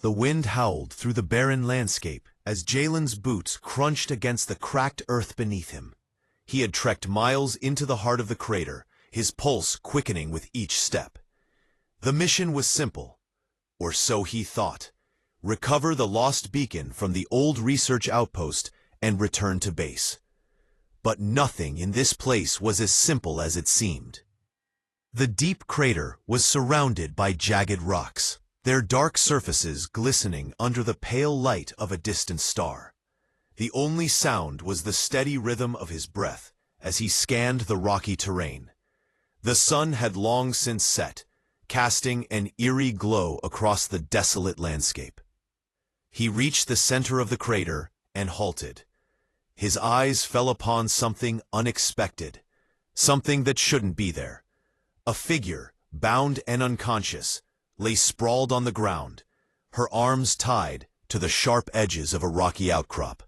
The wind howled through the barren landscape as Jalen's boots crunched against the cracked earth beneath him. He had trekked miles into the heart of the crater, his pulse quickening with each step. The mission was simple, or so he thought: recover the lost beacon from the old research outpost and return to base. But nothing in this place was as simple as it seemed. The deep crater was surrounded by jagged rocks, their dark surfaces glistening under the pale light of a distant star. The only sound was the steady rhythm of his breath as he scanned the rocky terrain. The sun had long since set, casting an eerie glow across the desolate landscape. He reached the center of the crater and halted. His eyes fell upon something unexpected, something that shouldn't be there. A figure, bound and unconscious, lay sprawled on the ground, her arms tied to the sharp edges of a rocky outcrop.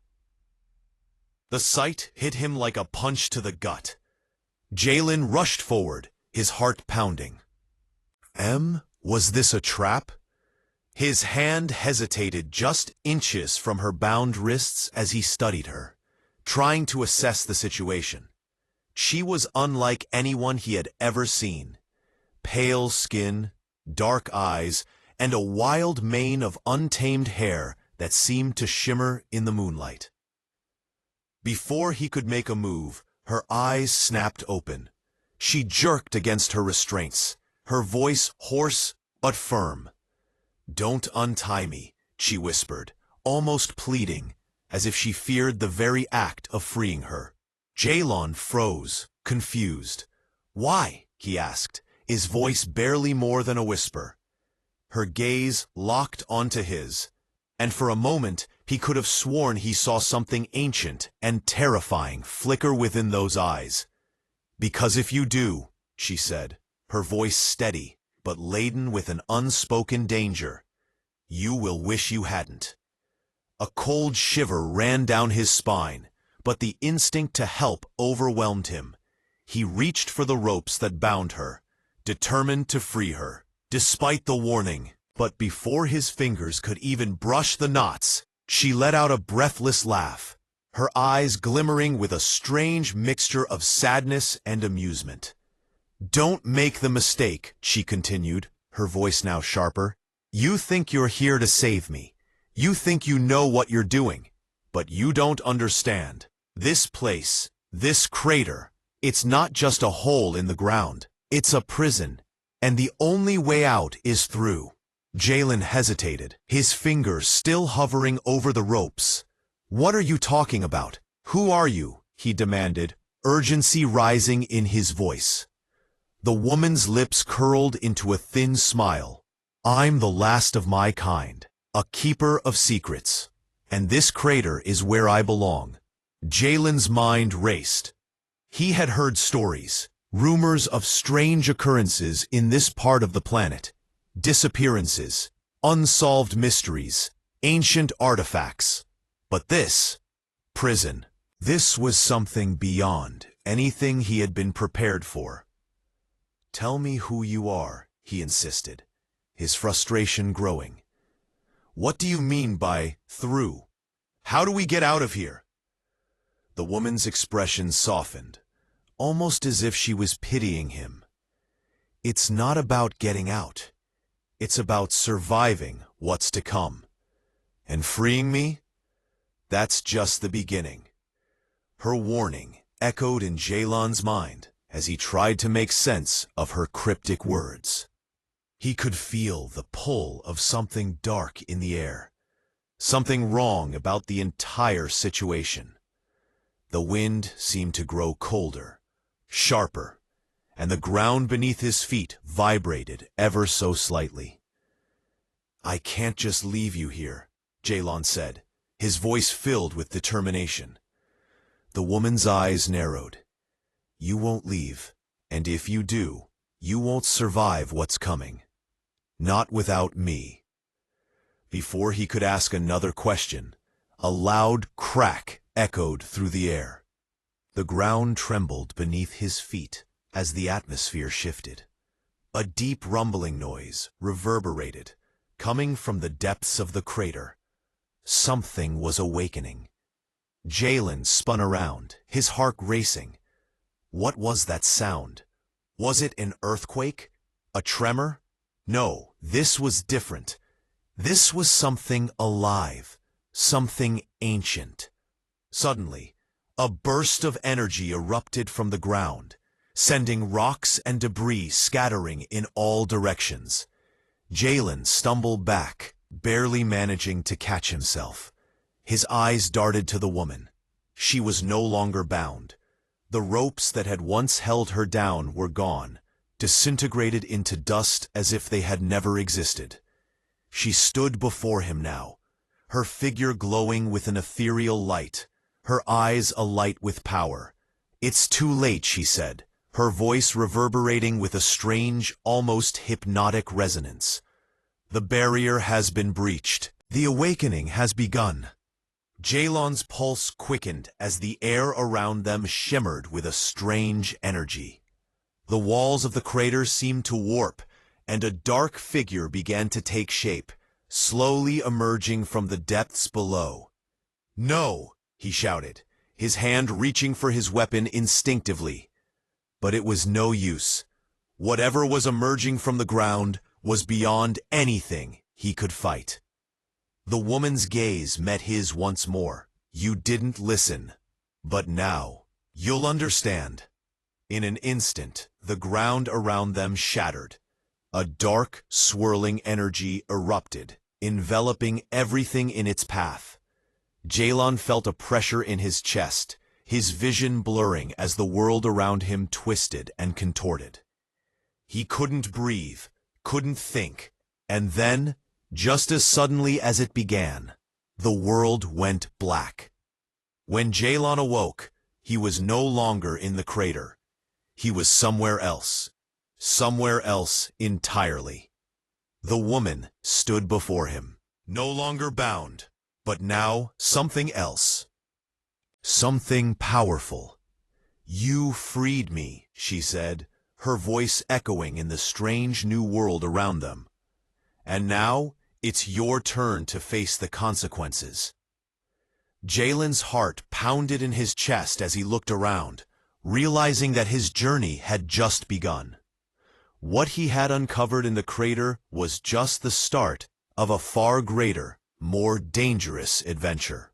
The sight hit him like a punch to the gut. Jalen rushed forward, his heart pounding. Was this a trap? His hand hesitated just inches from her bound wrists as he studied her, trying to assess the situation. She was unlike anyone he had ever seen. Pale skin, dark eyes, and a wild mane of untamed hair that seemed to shimmer in the moonlight. Before he could make a move, her eyes snapped open. She jerked against her restraints, her voice hoarse but firm. "Don't untie me," she whispered, almost pleading, as if she feared the very act of freeing her. Jalen froze, confused. "Why?" he asked, his voice barely more than a whisper. Her gaze locked onto his, and for a moment he could have sworn he saw something ancient and terrifying flicker within those eyes. "Because if you do," she said, her voice steady but laden with an unspoken danger, "you will wish you hadn't." A cold shiver ran down his spine, but the instinct to help overwhelmed him. He reached for the ropes that bound her, determined to free her, despite the warning. But before his fingers could even brush the knots, she let out a breathless laugh, her eyes glimmering with a strange mixture of sadness and amusement. "Don't make the mistake," she continued, her voice now sharper. "You think you're here to save me. You think you know what you're doing. But you don't understand. This place, this crater, it's not just a hole in the ground. It's a prison, and the only way out is through." Jalen hesitated, his fingers still hovering over the ropes. "What are you talking about? Who are you?" he demanded, urgency rising in his voice. The woman's lips curled into a thin smile. "I'm the last of my kind, a keeper of secrets, and this crater is where I belong." Jalen's mind raced. He had heard stories, rumors of strange occurrences in this part of the planet. Disappearances, unsolved mysteries, ancient artifacts. But this, prison, this was something beyond anything he had been prepared for. "Tell me who you are," he insisted, his frustration growing. "What do you mean by through? How do we get out of here?" The woman's expression softened, almost as if she was pitying him. "It's not about getting out. It's about surviving what's to come. And freeing me? That's just the beginning." Her warning echoed in Jalen's mind as he tried to make sense of her cryptic words. He could feel the pull of something dark in the air, something wrong about the entire situation. The wind seemed to grow colder, sharper, and the ground beneath his feet vibrated ever so slightly. "I can't just leave you here," Jalen said, his voice filled with determination. The woman's eyes narrowed. "You won't leave, and if you do, you won't survive what's coming. Not without me." Before he could ask another question, a loud crack echoed through the air. The ground trembled beneath his feet as the atmosphere shifted. A deep rumbling noise reverberated, coming from the depths of the crater. Something was awakening. Jalen spun around, his heart racing. What was that sound? Was it an earthquake? A tremor? No, this was different. This was something alive, something ancient. Suddenly, a burst of energy erupted from the ground, sending rocks and debris scattering in all directions. Jalen stumbled back, barely managing to catch himself. His eyes darted to the woman. She was no longer bound. The ropes that had once held her down were gone, disintegrated into dust as if they had never existed. She stood before him now, her figure glowing with an ethereal light, her eyes alight with power. "It's too late," she said, her voice reverberating with a strange, almost hypnotic resonance. "The barrier has been breached. The awakening has begun." Jalen's pulse quickened as the air around them shimmered with a strange energy. The walls of the crater seemed to warp, and a dark figure began to take shape, slowly emerging from the depths below. "No!" he shouted, his hand reaching for his weapon instinctively. But it was no use. Whatever was emerging from the ground was beyond anything he could fight. The woman's gaze met his once more. "You didn't listen. But now, you'll understand." In an instant, the ground around them shattered. A dark, swirling energy erupted, enveloping everything in its path. Jalen felt a pressure in his chest, his vision blurring as the world around him twisted and contorted. He couldn't breathe, couldn't think, and then, just as suddenly as it began, the world went black. When Jalen awoke, he was no longer in the crater. He was somewhere else entirely. The woman stood before him, no longer bound, but now something else. Something powerful. "You freed me," she said, her voice echoing in the strange new world around them. "And now, it's your turn to face the consequences." Jalen's heart pounded in his chest as he looked around, realizing that his journey had just begun. What he had uncovered in the crater was just the start of a far greater, more dangerous adventure.